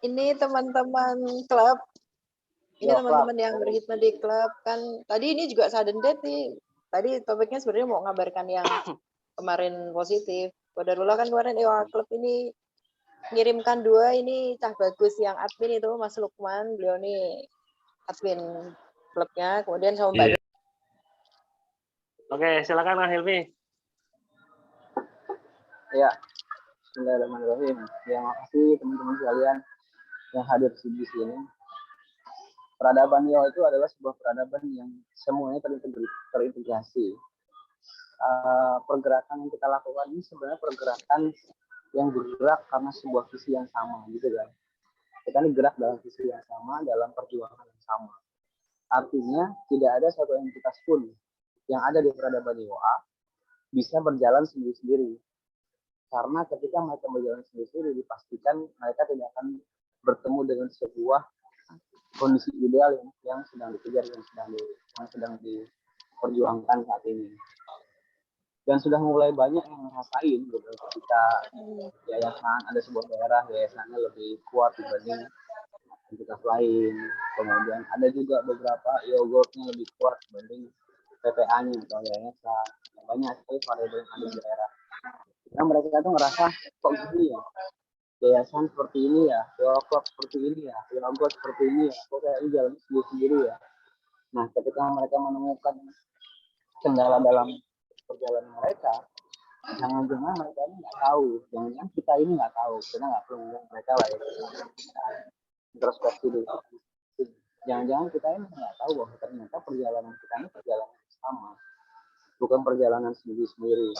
Ini teman-teman klub. Ini Ya, teman-teman yang berkhidmat di klub kan. Tadi ini juga sudden death nih. Tadi topiknya sebenarnya mau ngabarkan yang kemarin positif. Qadarullah kan kemarin klub ini ngirimkan 2 ini Cah Bagus yang admin itu Mas Lukman, beliau nih admin klubnya, kemudian sama Mbak. Oke, silakan Mas Hilmi. Ya, bismillahirrahmanirrahim. Ya, makasih teman-teman sekalian yang hadir di sini. Peradaban Nio itu adalah sebuah peradaban yang semuanya terintegrasi. Pergerakan yang kita lakukan ini sebenarnya pergerakan yang bergerak karena sebuah visi yang sama, gitu kan. Kita ini gerak dalam visi yang sama, dalam perjuangan yang sama. Artinya tidak ada satu entitas pun yang ada di peradaban Nioa bisa berjalan sendiri-sendiri. Karena ketika mereka berjalan sendiri-sendiri, dipastikan mereka tidak akan bertemu dengan sebuah kondisi ideal yang sedang dikejar, yang sedang diperjuangkan saat ini. Dan sudah mulai banyak yang ngerasain gitu, ketika yayasan, ada sebuah daerah yayasannya lebih kuat dibanding entitas lain. Kemudian ada juga beberapa yogurtnya lebih kuat dibanding PPA-nya atau yayasan. Banyak sekali variabel yang ada di daerah. Nah, mereka tuh ngerasa kok gini ya, yayasan seperti ini ya, klub seperti ini ya, yogurt seperti ini ya, kok kayak ini jalan sendiri ya. Nah, ketika mereka menemukan kendala dalam perjalanan mereka, jangan-jangan mereka ini nggak tahu, jangan-jangan kita ini nggak tahu, kita nggak perlu ngomong mereka lah ya, introspeksi dulu. Jangan-jangan kita ini nggak tahu bahwa ternyata perjalanan kita ini perjalanan sama, bukan perjalanan sendiri-sendiri.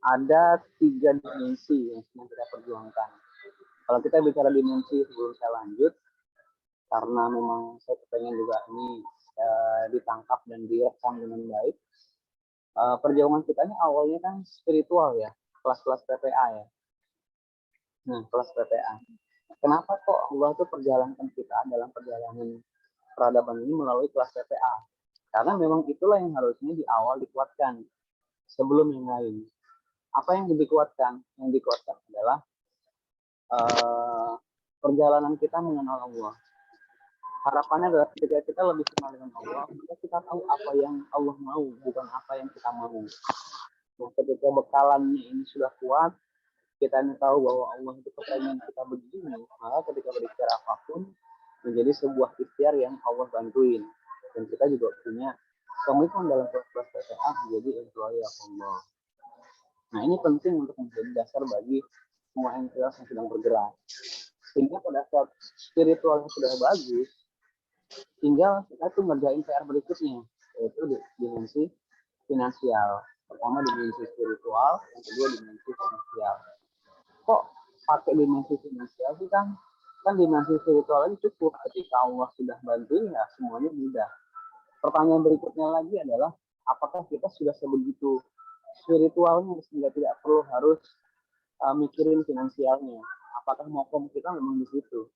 Ada 3 dimensi yang sedang kita perjuangkan. Kalau kita bicara dimensi sebelum saya lanjut, karena memang saya pengen juga ini ditangkap dan direkam dengan baik. Perjuangan kita ini awalnya kan spiritual ya, kelas-kelas PPA ya. Nah, kelas PPA. Kenapa kok Allah tuh perjalankan kita dalam perjalanan peradaban ini melalui kelas PPA? Karena memang itulah yang harusnya di awal dikuatkan sebelum yang lain. Apa yang dikuatkan? Yang dikuatkan adalah perjalanan kita mengenal Allah. Harapannya adalah ketika kita lebih kenal dengan Allah, kita tahu apa yang Allah mau, bukan apa yang kita mau. Nah, ketika bekalannya ini sudah kuat, kita ini tahu bahwa Allah itu kepengen kita begini, maka ketika berikhtiar apapun menjadi sebuah ikhtiar yang Allah bantuin. Dan kita juga punya komitmen dalam proses PPA menjadi employee Allah. Nah, ini penting untuk menjadi dasar bagi semua entitas yang sedang bergerak. Sehingga pada saat spiritualnya sudah bagus, tinggal kita tuh ngerjain PR berikutnya, yaitu dimensi finansial. Pertama dimensi spiritual, yang kedua dimensi finansial. Kok pakai dimensi finansial sih kan dimensi spiritual ini cukup, ketika Allah sudah bantuin ya semuanya mudah. Pertanyaan berikutnya lagi adalah apakah kita sudah sebegitu spiritualnya sehingga tidak perlu harus mikirin finansialnya? Apakah makom kita memang di situ?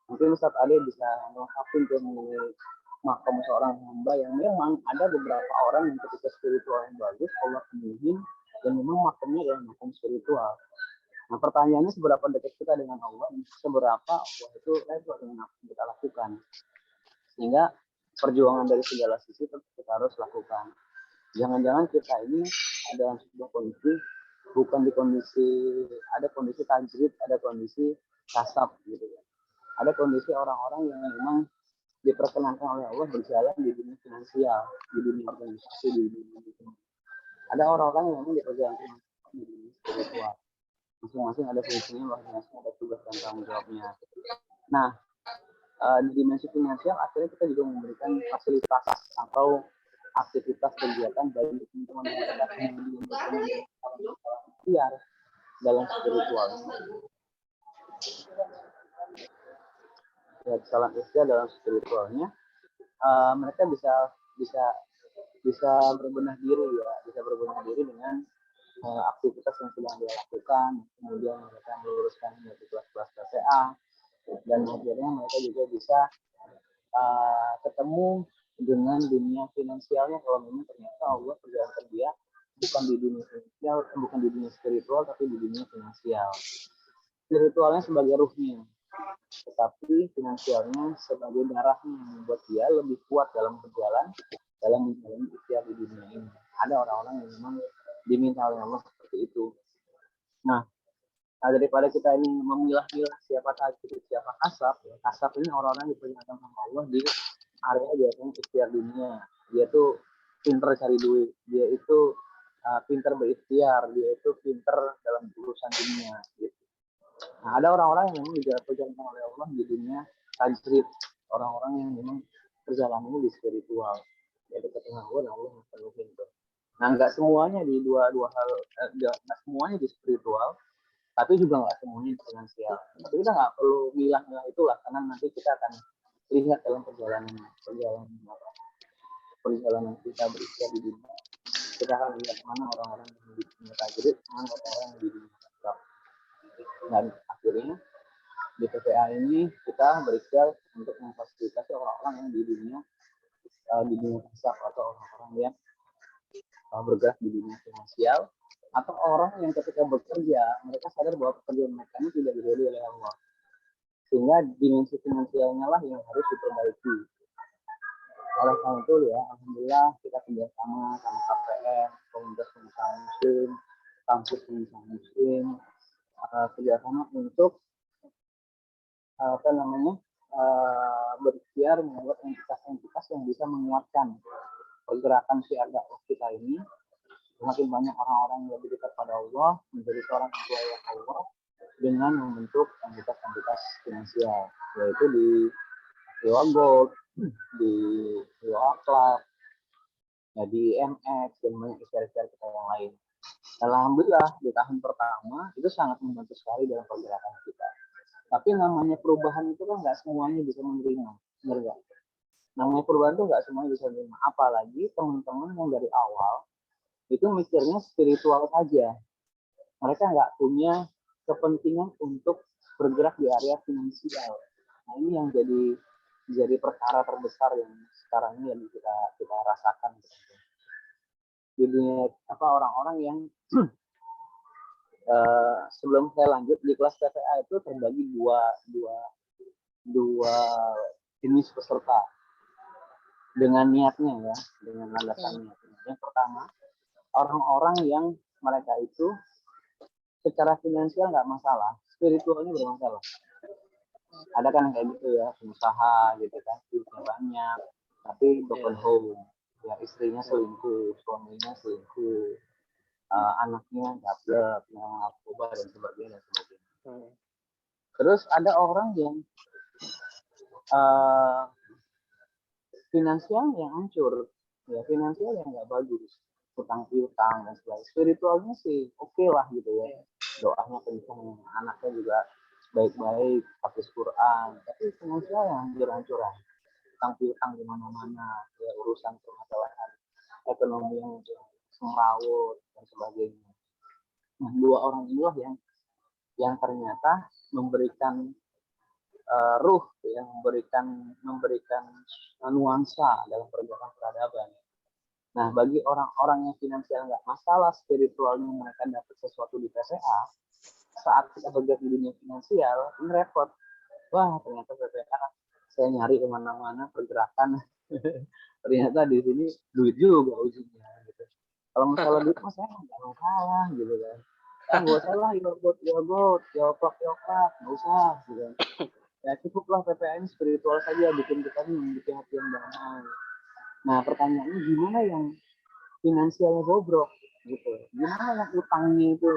Mungkin Ustaz Ade bisa melengkapi mengenai makom seorang hamba yang memang ada beberapa orang yang ketika spiritual yang bagus Allah penuhin dan memang makomnya adalah makom spiritual. Nah, pertanyaannya seberapa dekat kita dengan Allah dan seberapa Allah itu level dengan apa yang kita lakukan. Sehingga perjuangan dari segala sisi tetap kita harus lakukan. Jangan-jangan kita ini ada sebuah kondisi, bukan di kondisi, ada kondisi tajrid, ada kondisi kasab gitu ya. Ada kondisi orang-orang yang memang diperkenankan oleh Allah berjalan di dunia finansial, di dunia organisasi, di dunia itu. Ada orang-orang yang memang diperjalankan di dunia spiritual. Masing-masing ada fungsinya, masing-masing ada tugas dan tanggung jawabnya. Nah, di dimensi finansial akhirnya kita juga memberikan fasilitas atau aktivitas kegiatan bagi teman-teman mereka yang ikhtiar dalam spiritual. Ya, salah ikhtiar dalam spiritualnya, mereka bisa berbenah diri ya, bisa berbenah diri dengan aktivitas yang sedang dia lakukan, kemudian mereka meluruskan di kelas-kelas PPA, dan akhirnya mereka juga bisa ketemu dengan dunia finansialnya kalau memang ternyata Allah perjalanan dia bukan di dunia finansial, bukan di dunia spiritual, tapi di dunia finansial. Spiritualnya sebagai ruhnya, tetapi finansialnya sebagai darahnya yang membuat dia lebih kuat dalam menjalani ikhtiar di dunia ini. Ada orang-orang yang memang diminta oleh Allah seperti itu. Nah, daripada kita ini memilah-milah siapa tajir, siapa kasab, ya, kasab ini orang-orang yang diperingatkan sama Allah di area biasanya ikhtiar dunia. Dia tuh pinter cari duit, dia itu pinter berikhtiar, dia itu pinter dalam urusan dunia. Gitu. Nah, ada orang-orang yang memang dijalankan oleh Allah di dunia tajrid, orang-orang yang memang perjalanannya di spiritual, ya dekat dengan Allah dan Allah penuhin itu. Nah, nggak semuanya di dua hal, nggak semuanya di spiritual, tapi juga nggak semuanya di finansial. Tapi kita nggak perlu milah-milah itulah, karena nanti kita akan lihat dalam perjalanan kita berikhtiar di dunia. Kita akan lihat mana orang-orang yang di dunia tajrid, mana orang-orang yang di dunia kasab. Dan akhirnya di PPA ini kita berikhtiar untuk memfasilitasi orang-orang yang di dunia kasab atau orang-orang yang bergerak di dunia finansial, atau orang yang ketika bekerja mereka sadar bahwa pekerjaan mereka ini tidak diridhoi oleh Allah, sehingga dimensi finansialnya lah yang harus diperbaiki. Oleh karena itu ya, alhamdulillah kita kerjasama sama KPM, Komunitas Pengusaha Muslim, Kampus Pengusaha Muslim, kerjasama untuk berikhtiar membuat entitas-entitas yang bisa menguatkan pergerakan syiar dakwah kita ini. Semakin banyak orang-orang yang lebih dekat pada Allah, menjadi seorang hamba Allah dengan membentuk entitas-entitas finansial, yaitu di Dewa Gold, di Dewa Club, ya, di MX, dan banyak istiar-istiar kita yang lain. Alhamdulillah di tahun pertama itu sangat membantu sekali dalam pergerakan kita. Tapi namanya perubahan itu kan nggak semuanya bisa menerima, benar nggak? Namanya perubahan itu nggak semuanya bisa menerima. Apalagi teman-teman yang dari awal itu mikirnya spiritual saja. Mereka nggak punya kepentingan untuk bergerak di area finansial. Nah, ini yang jadi perkara terbesar yang sekarang ini yang kita rasakan. Jadi orang-orang yang sebelum saya lanjut di kelas PPA itu terbagi dua jenis peserta dengan niatnya ya, dengan landasan niatnya. Yang pertama, orang-orang yang mereka itu secara finansial nggak masalah, spiritualnya bermasalah. Ada kan kayak gitu ya, pengusaha gitu kan, duitnya banyak, tapi broken home, ya istrinya selingkuh, suaminya selingkuh, anaknya gablek, narkoba dan sebagainya. Terus ada orang yang finansial yang hancur, ya finansial yang nggak bagus, utang piutang dan sebagainya. Spiritualnya sih oke lah gitu ya, doanya kencang, anaknya juga baik-baik, habis Quran, tapi finansial yang hancur-hancuran, utang piutang di mana-mana, ya urusan permasalahan ekonomi yang semrawut dan sebagainya. Nah, dua orang inilah yang ternyata memberikan ruh, yang memberikan nuansa dalam pergerakan peradaban. Nah, bagi orang-orang yang finansial nggak masalah, spiritualnya mereka dapat sesuatu di PPA, saat kita bergerak di dunia finansial, ini repot. Wah, ternyata PPA saya nyari kemana-mana pergerakan, ternyata di sini duit juga ujungnya. Gitu. Kalau masalah duit, saya nggak masalah gitu kan. Nggak usah lah, yogurt, yoprak, nggak usah gitu. Ya cukuplah PPA ini spiritual saja, bikin kita memiliki hati yang damai. Nah, pertanyaannya gimana yang finansialnya bobrok gitu, gimana yang utangnya itu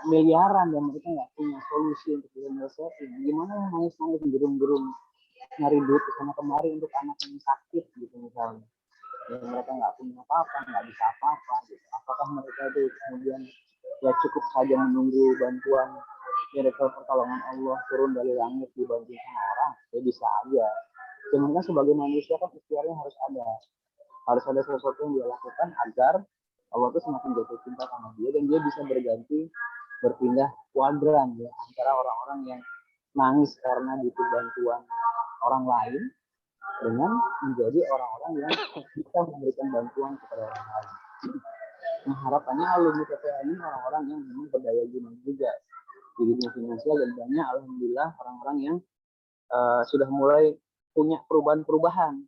miliaran dan mereka nggak punya solusi untuk menyelesaikan, gimana yang nangis-nangis gerung-gerung nyari duit ke sana kemari untuk anak yang sakit gitu misalnya, ya mereka nggak punya apa-apa, nggak bisa apa-apa gitu. Apakah mereka itu kemudian ya cukup saja menunggu bantuan miracle pertolongan Allah turun dari langit dibantu sama orang? Ya bisa aja. Cuman kan sebagai manusia kan ikhtiarnya harus ada sesuatu yang dia lakukan agar Allah itu semakin jatuh cinta sama dia dan dia bisa berpindah kuadran ya antara orang-orang yang nangis karena butuh bantuan orang lain dengan menjadi orang-orang yang bisa memberikan bantuan kepada orang lain. Nah, harapannya alumni PPA ini orang-orang yang memang berdaya guna juga, di dunia finansial, dan banyak alhamdulillah orang-orang yang sudah mulai punya perubahan-perubahan.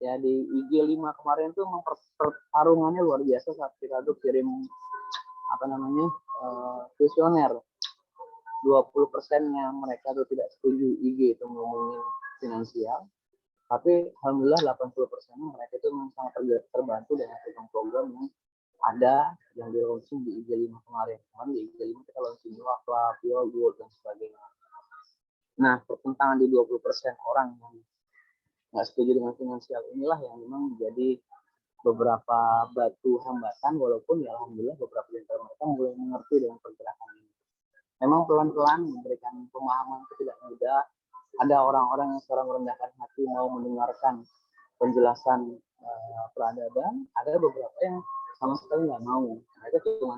Ya, di IG 5 kemarin tuh pertarungannya luar biasa saat kita tuh kirim kuesioner. 20%-nya mereka tuh tidak setuju IG itu ngomongin finansial, tapi alhamdulillah 80%-nya mereka itu memang sangat terbantu dengan program-program yang ada yang di launching di IG 5 kemarin. Di IG 5 kita launching Wakla, Pure Gold, dan sebagainya. Nah, pertentangan di 20% orang yang nggak setuju dengan finansial inilah yang memang menjadi beberapa batu hambatan, walaupun ya alhamdulillah beberapa dari mereka mulai mengerti dengan pergerakan ini. Memang pelan-pelan memberikan pemahaman itu tidak mudah. Ada orang-orang yang secara merendahkan hati mau mendengarkan penjelasan peradaban, ada beberapa yang sama sekali nggak mau. Mereka cuma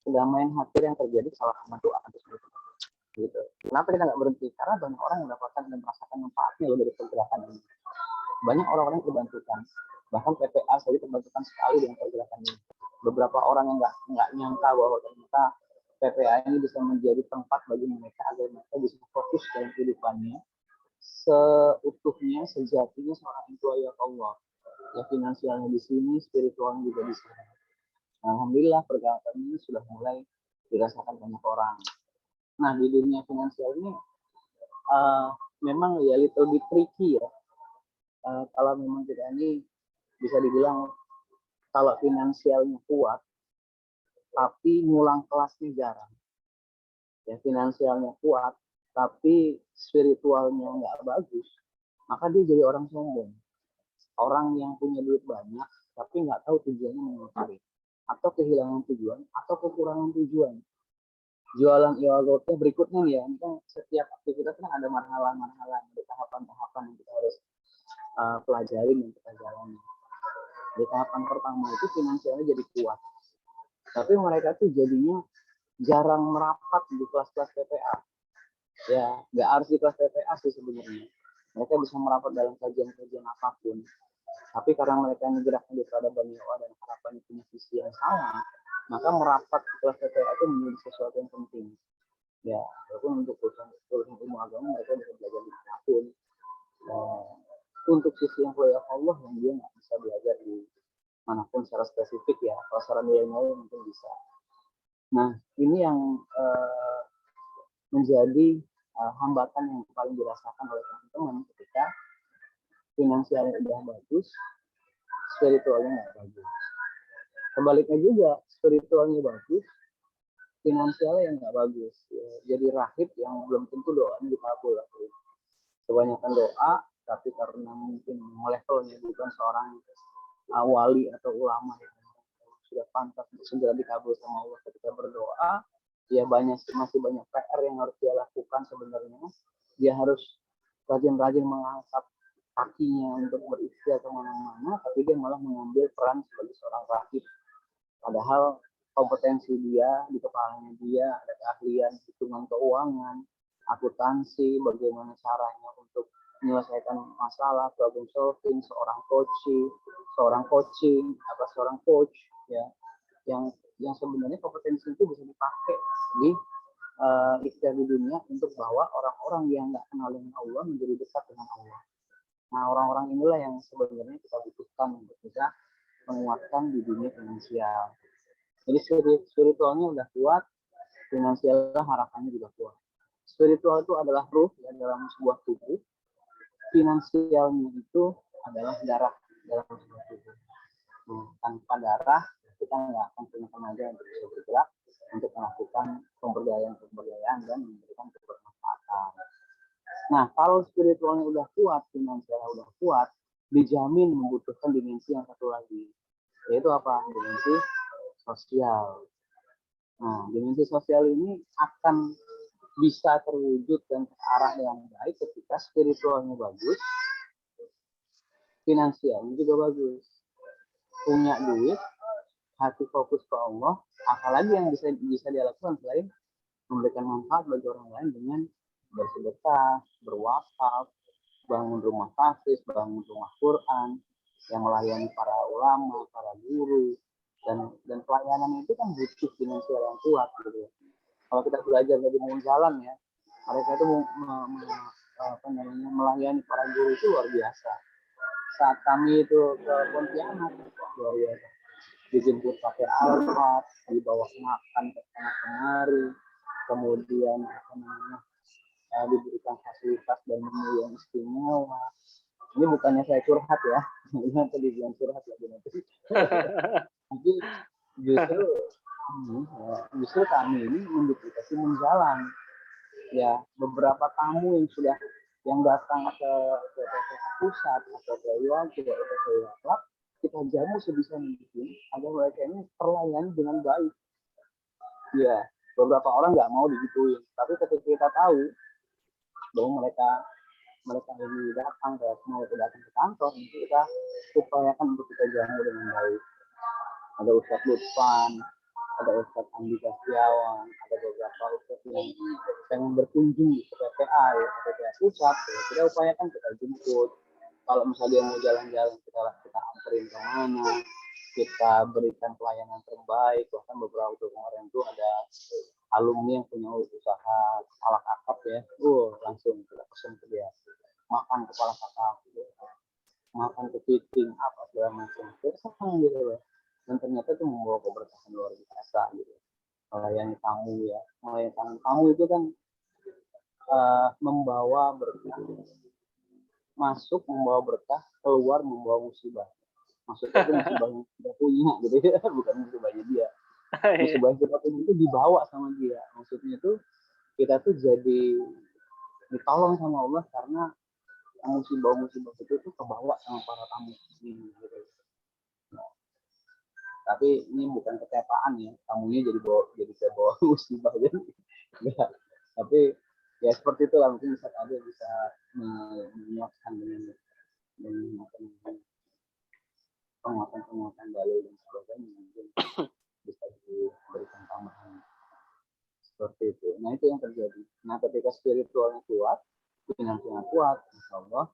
kedamaian hati yang terjadi salah satu atas gitu. Kenapa kita nggak berhenti? Karena banyak orang yang mendapatkan dan merasakan manfaatnya loh dari pergerakan ini. Banyak orang-orang yang terbantukan, bahkan PPA saja terbantukan sekali dengan pergerakan ini. Beberapa orang yang nggak nyangka bahwa ternyata PPA ini bisa menjadi tempat bagi mereka agar mereka bisa fokus dalam kehidupannya seutuhnya, sejatinya seorang employee Allah. Ya, finansialnya di sini, spiritualnya juga di sini. Alhamdulillah pergerakan ini sudah mulai dirasakan banyak orang. Nah, di dunia finansial ini memang ya little bit tricky ya. Kalau memang kita ini bisa dibilang kalau finansialnya kuat, tapi ngulang kelasnya jarang. Ya, finansialnya kuat, tapi spiritualnya nggak bagus, maka dia jadi orang sombong. Orang yang punya duit banyak, tapi nggak tahu tujuannya mengapa, atau kehilangan tujuan, atau kekurangan tujuan. Jualan e-walletnya berikutnya ya, ini kan setiap aktivitas kan ada marhalan-marhalan, ada tahapan-tahapan yang kita harus pelajari yang kita jalani. Di tahapan pertama itu finansialnya jadi kuat, tapi mereka tuh jadinya jarang merapat di kelas-kelas PPA. Ya, nggak harus di kelas PPA sih sebenarnya. Mereka bisa merapat dalam kajian-kajian apapun. Tapi karena mereka digerakkan di peradaban nyawa dan harapan punya visi yang sama, maka merapat ke kelas PPA itu menjadi sesuatu yang penting. Ya, walaupun untuk urusan ilmu agama mereka bisa belajar di manapun. Untuk sisi yang kuliah Allah yang dia nggak bisa belajar di manapun secara spesifik ya. Kalau secara nilai-nilai mungkin bisa. Nah, ini yang menjadi hambatan yang paling dirasakan oleh teman-teman ketika finansialnya udah bagus, spiritualnya nggak bagus. Kebaliknya juga, spiritualnya bagus, finansialnya yang nggak bagus. Ya, jadi rahib yang belum tentu doanya dikabul. Kebanyakan doa, tapi karena mungkin levelnya bukan seorang wali atau ulama yang sudah pantas untuk segera dikabul sama Allah ketika berdoa, ya masih banyak PR yang harus dia lakukan sebenarnya. Dia harus rajin-rajin mengangkat kakinya untuk berikhtiar kemana-mana, tapi dia malah mengambil peran sebagai seorang rahib. Padahal kompetensi dia, di kepalanya dia ada keahlian hitungan keuangan, akuntansi, bagaimana caranya untuk menyelesaikan masalah, problem solving, seorang coach ya, yang sebenarnya kompetensi itu bisa dipakai di ikhtiar di dunia untuk bawa orang-orang yang nggak kenal dengan Allah menjadi dekat dengan Allah. Nah, orang-orang inilah yang sebenarnya kita butuhkan untuk bisa menguatkan di dunia finansial. Jadi spiritualnya udah kuat, finansialnya harapannya juga kuat. Spiritual itu adalah ruh ya, dalam sebuah tubuh. Finansialnya itu adalah darah dalam sebuah tubuh. Tanpa darah kita nggak akan punya tenaga untuk bisa bergerak untuk melakukan pemberdayaan dan memberikan kebermanfaatan. Nah, kalau spiritualnya udah kuat, finansialnya udah kuat, dijamin membutuhkan dimensi yang satu lagi, yaitu apa? Dimensi sosial. Nah, dimensi sosial ini akan bisa terwujud dan terarah dengan baik ketika spiritualnya bagus, finansialnya juga bagus. Punya duit, hati fokus ke Allah, apalagi yang bisa dia lakukan selain memberikan manfaat bagi orang lain dengan bersedekah, berwakaf, bangun rumah tahfiz, bangun rumah Quran, yang melayani para ulama, para guru, dan pelayanan itu kan butuh finansial yang kuat gitu. Kalau kita belajar dari jalan ya, mereka itu melayani para guru itu luar biasa. Saat kami itu ke Pontianak, luar biasa. Dijemput pakai Alphard, dibawa makan ke sana kemari, kemudian diberikan fasilitas dan menu yang istimewa. Ini bukannya saya curhat ya, ini tadi bilang curhat lagi nanti. Jadi justru kami ini menduplikasi menjalan. Ya, beberapa tamu yang datang ke PPK pusat atau ke Club, kita jamu sebisa mungkin agar mereka ini terlayani dengan baik. Ya, beberapa orang nggak mau digituin, tapi ketika kita tahu bahwa mereka ini datang ke kantor, kita upayakan untuk kita jamu dengan baik. Ada Ustadz Lutfan, ada Ustadz Andika Setiawan, ada beberapa Ustadz yang berkunjung di PPA ya, PPA pusat, ya, kita upayakan kita jemput. Kalau misalnya dia mau jalan-jalan, kita anterin kemana, kita berikan pelayanan terbaik. Bahkan beberapa kemarin itu ada alumni yang punya usaha kepala kakap ya, langsung kita pesen ke dia, makan kepala kakap, makan kepiting, apa segala macam. Kita senang gitu loh. Dan ternyata itu membawa keberkahan luar biasa gitu. Melayani tamu ya, melayani tamu itu kan membawa berkah, masuk membawa berkah, keluar membawa musibah. Maksudnya itu musibah yang kita punya gitu ya, bukan musibahnya dia. Musibah kita punya itu dibawa sama dia. Maksudnya itu kita tuh jadi ditolong sama Allah karena musibah-musibah itu tuh kebawa sama para tamu ini gitu. Tapi ini bukan ketepaan ya, tamunya jadi saya bawa musibah jadi enggak. Tapi ya seperti itulah, mungkin Ustaz Ade bisa menyiapkan dengan penguatan dalil dan sebagainya, mungkin bisa diberikan tambahan seperti itu. Nah itu yang terjadi. Nah ketika spiritualnya kuat, finansialnya kuat, insya Allah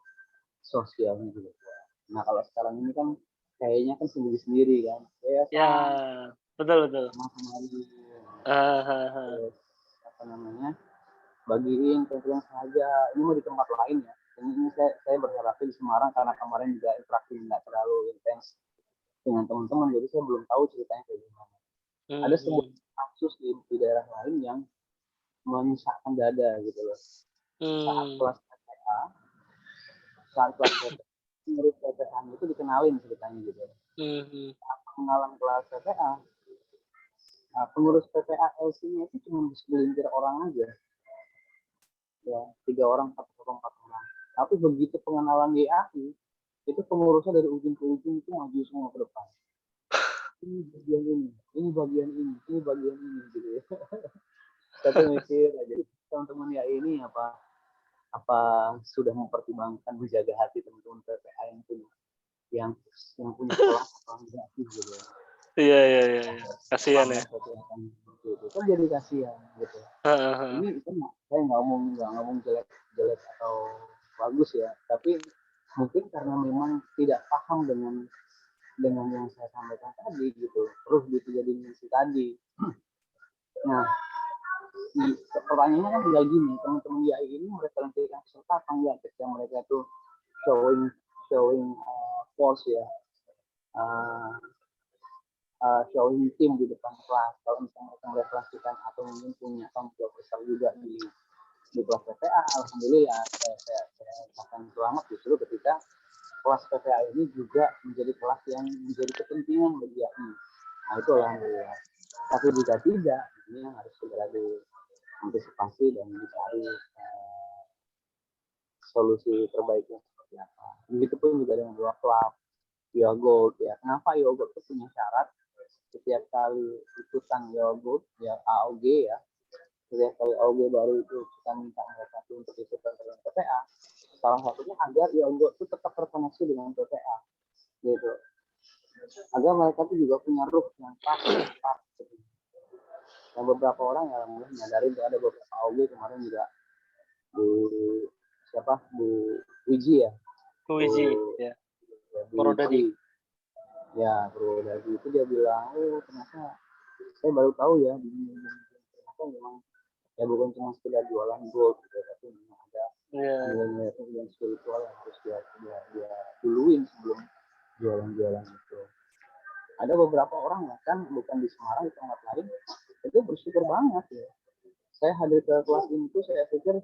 sosialnya juga kuat. Nah kalau sekarang ini kan kayaknya kan sendiri-sendiri kan. Ya, betul. Apa namanya? Bagiin kebetulan saja. Ini mau di tempat lain ya. Ini saya berharap di Semarang karena kemarin juga interaksi nggak terlalu intens dengan teman-teman, jadi saya belum tahu ceritanya kayak gimana. Ada sebuah kasus di daerah lain yang menyesakkan dada gitu loh. Saat kelas PPA, menurut PPA itu dikenalin ceritanya gitu. Saat pengenalan kelas PPA, pengurus PPA LC-nya itu cuma segelintir orang aja. Ya, 3 orang, 4 orang. Tapi begitu pengenalan di akhir, itu pengurusnya dari ujung ke ujung itu maju semua ke depan. Ini bagian ini gitu ya. Saya mikir aja, teman-teman ya ini apa sudah mempertimbangkan menjaga hati teman-teman PPA yang punya kelas apa enggak sih gitu. Iya. Kasihan ya. Itu kan jadi kasihan gitu. Ini kan saya nggak ngomong jelek atau bagus ya, tapi mungkin karena memang tidak paham dengan yang saya sampaikan tadi gitu, terus gitu jadi misi tadi. Nah, pertanyaannya kan tinggal gini, teman-teman di AI ini mereka nantikan peserta apa enggak ketika mereka tuh showing force ya, showing tim di depan kelas. Kalau misalnya mereka merefleksikan atau mungkin punya tanggung jawab besar juga di kelas PPA, alhamdulillah saya akan selamat justru ketika kelas PPA ini juga menjadi kelas yang menjadi kepentingan bagi AI. Nah itu alhamdulillah. Tapi jika tidak, ini yang harus segera diantisipasi dan dicari solusi terbaiknya seperti apa. Begitupun juga dengan dua klub Yogold ya. Kenapa Yogold itu punya syarat setiap kali ikutan Yogold ya, AOG ya, setiap kali AOG baru itu kita minta mereka untuk ikutan dengan PPA. Salah satunya agar Yogold itu tetap terkoneksi dengan PPA gitu, agar mereka itu juga punya ruh yang pas gitu. Dan beberapa orang yang mulai menyadari itu, ada beberapa AOG kemarin juga di siapa Bu Wiji ya, Wiji, Bu- ya. ya, Bu Purwodadi. Wiji. Ya, Purwodadi itu dia bilang, oh ternyata saya baru tahu ya, ternyata memang ya bukan cuma sekedar jualan gold gitu, tapi memang ada Iya. nilai-nilai yang spiritual yang harus dia duluin sebelum jualan-jualan itu. Ada beberapa orang bahkan bukan di Semarang, di tempat lain itu bersyukur banget ya. Saya hadir ke kelas ini tuh saya pikir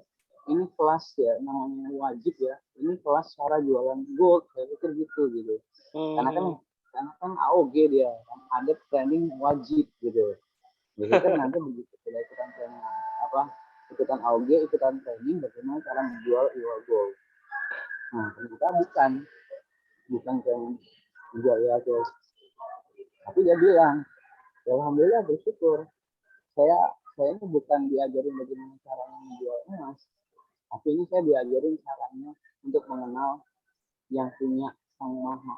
ini kelas ya namanya wajib ya, ini kelas cara jualan gold, saya pikir gitu. Karena kan AOG dia kan ada training wajib gitu. Jadi kan nanti begitu kita ikutan training ikutan AOG, ikutan training bagaimana cara menjual iwa gold. Nah ternyata bukan training menjual iwa gold. Tapi dia bilang, ya alhamdulillah bersyukur. Saya ini bukan diajarin bagaimana caranya menjual emas, tapi ini saya diajarin caranya untuk mengenal yang punya sang maha,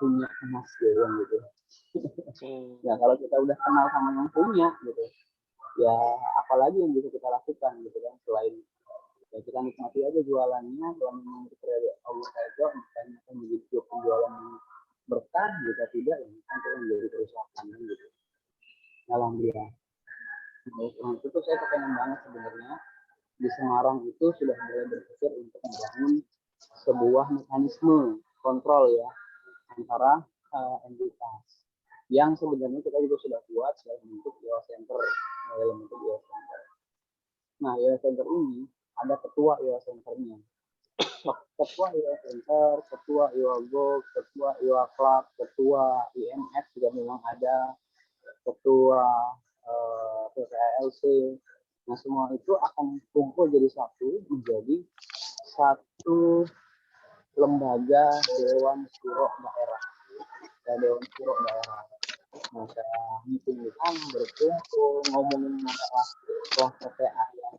punya emas gitu. Ya kalau kita udah kenal sama yang punya gitu, ya apalagi yang bisa kita lakukan gitu kan, selain ya kita nikmati aja jualannya. Kalau memang kita Allah saja bukan akan menjadi penjualan yang berkah, jika tidak ya nanti menjadi kerusakan gitu. Alhamdulillah. Nah, itu tuh saya kepengen banget sebenarnya di Semarang itu sudah mulai berpikir untuk membangun sebuah mekanisme kontrol ya antara entitas yang sebenarnya kita juga sudah buat dalam bentuk IO Center. Nah, IO Center ini ada ketua IO Centernya. Ketua IO Center, ketua IO Gold, ketua IO Club, ketua IMF juga memang ada, ketua PPLC. Nah, semua itu akan kumpul jadi satu, menjadi satu lembaga Dewan Syuro Daerah. Dewan Syuro Daerah. Nah, saya meeting di sana, berkumpul, ngomongin masalah kelas PPA yang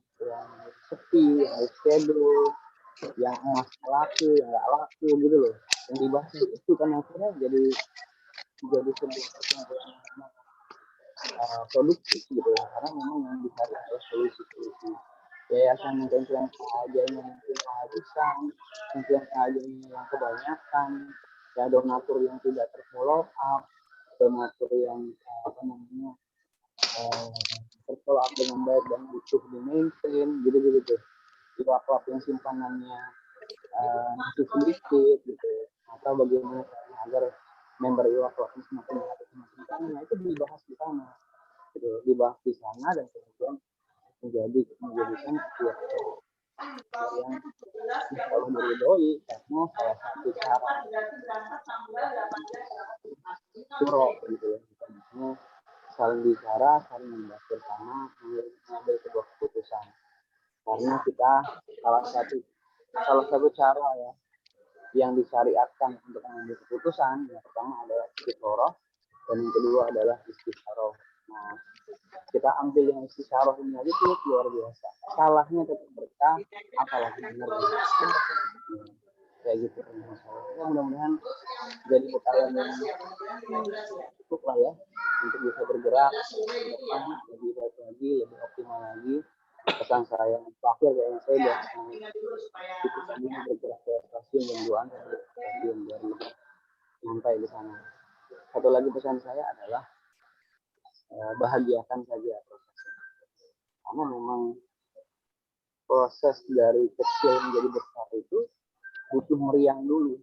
sepi, yang schedule, yang emas laku, yang nggak laku gitu loh. Yang dibahas itu kan akhirnya jadi sebuah perkumpulan produktif gitu ya, karena memang yang dicari adalah solusi-solusi. Yayasan mungkin yang sahaja mungkin kehabisan, mungkin sahaja yang kebanyakan, ya donatur yang tidak terfollow up, donatur yang terfollow up dengan baik dan butuh di maintain gitu. Juga klub yang simpanannya masih sedikit gitu, atau bagaimana agar member IWA klub semakin banyak, itu dibahas di sana. Dibahas di sana dan kemudian menjadikan yang kalau meridoi karena salah satu cara syuro gitu ya, misalnya saling bicara, saling membahas bersama, mengambil sebuah keputusan. Karena kita salah satu cara ya yang disyariatkan untuk mengambil keputusan, yang pertama adalah istikharah dan yang kedua adalah istikharah. Nah, kita ambil yang istikharah ini aja tuh luar biasa. Salahnya tetap berkah, apalagi benar. Kayak gitu. Ya, mudah-mudahan jadi bekalan yang cukup lah ya untuk bisa bergerak lebih baik lagi, lebih optimal lagi. Pesan saya terakhir yang saya buat ini bergerak ke stasiun jam 2 dan stasiun dari sampai di sana. Satu lagi pesan saya adalah bahagiakan saja prosesnya, karena memang proses dari kecil menjadi besar itu butuh meriang dulu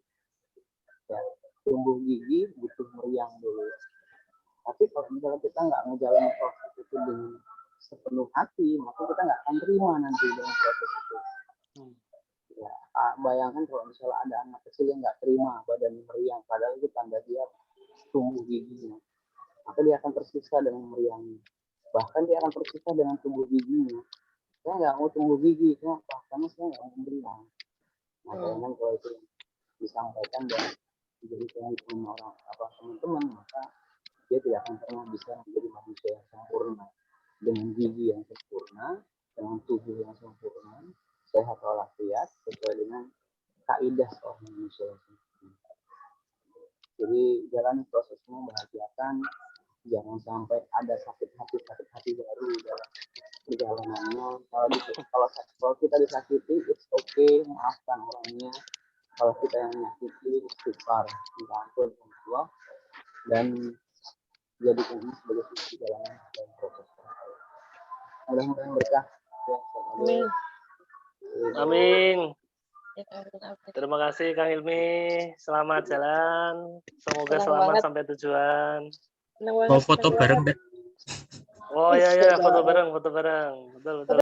ya, tumbuh gigi butuh meriang dulu. Tapi kalau misalnya kita nggak ngejalanin proses itu dengan sepenuh hati, maka kita nggak akan terima nanti dengan proses itu. Ya, bayangkan kalau misalnya ada anak kecil yang nggak terima badan meriang, padahal itu tanda dia tumbuh giginya, maka dia akan tersiksa dengan meriangnya. Bahkan dia akan tersiksa dengan tumbuh giginya. Saya nggak mau tumbuh gigi, kenapa? Karena saya nggak mau meriang. Nah, bayangkan kalau itu disampaikan dan dijadikan orang teman-teman, maka dia tidak akan pernah bisa menjadi manusia yang sempurna, dengan gigi yang sempurna, dengan tubuh yang sempurna, sehat walafiat sesuai dengan kaidah seorang manusia yang sempurna. Jadi jalani prosesnya, bahagiakan, jangan sampai ada sakit hati baru dalam perjalanannya. Kalau kita disakiti, it's okay, maafkan orangnya. Kalau kita yang menyakiti, istighfar, minta ampun sama Allah, dan jadikan ini sebagai perjalanan dan proses. Mudah-mudahan berkah. Ya, Amin. Amin. Ya, amin. Terima kasih Kang Ilmi. Selamat jalan. Semoga Senang selamat banget. sampai tujuan. Senang banget, Mau foto senang bareng banget. deh. Oh iya Iya, ya, foto dong. bareng. Betul betul.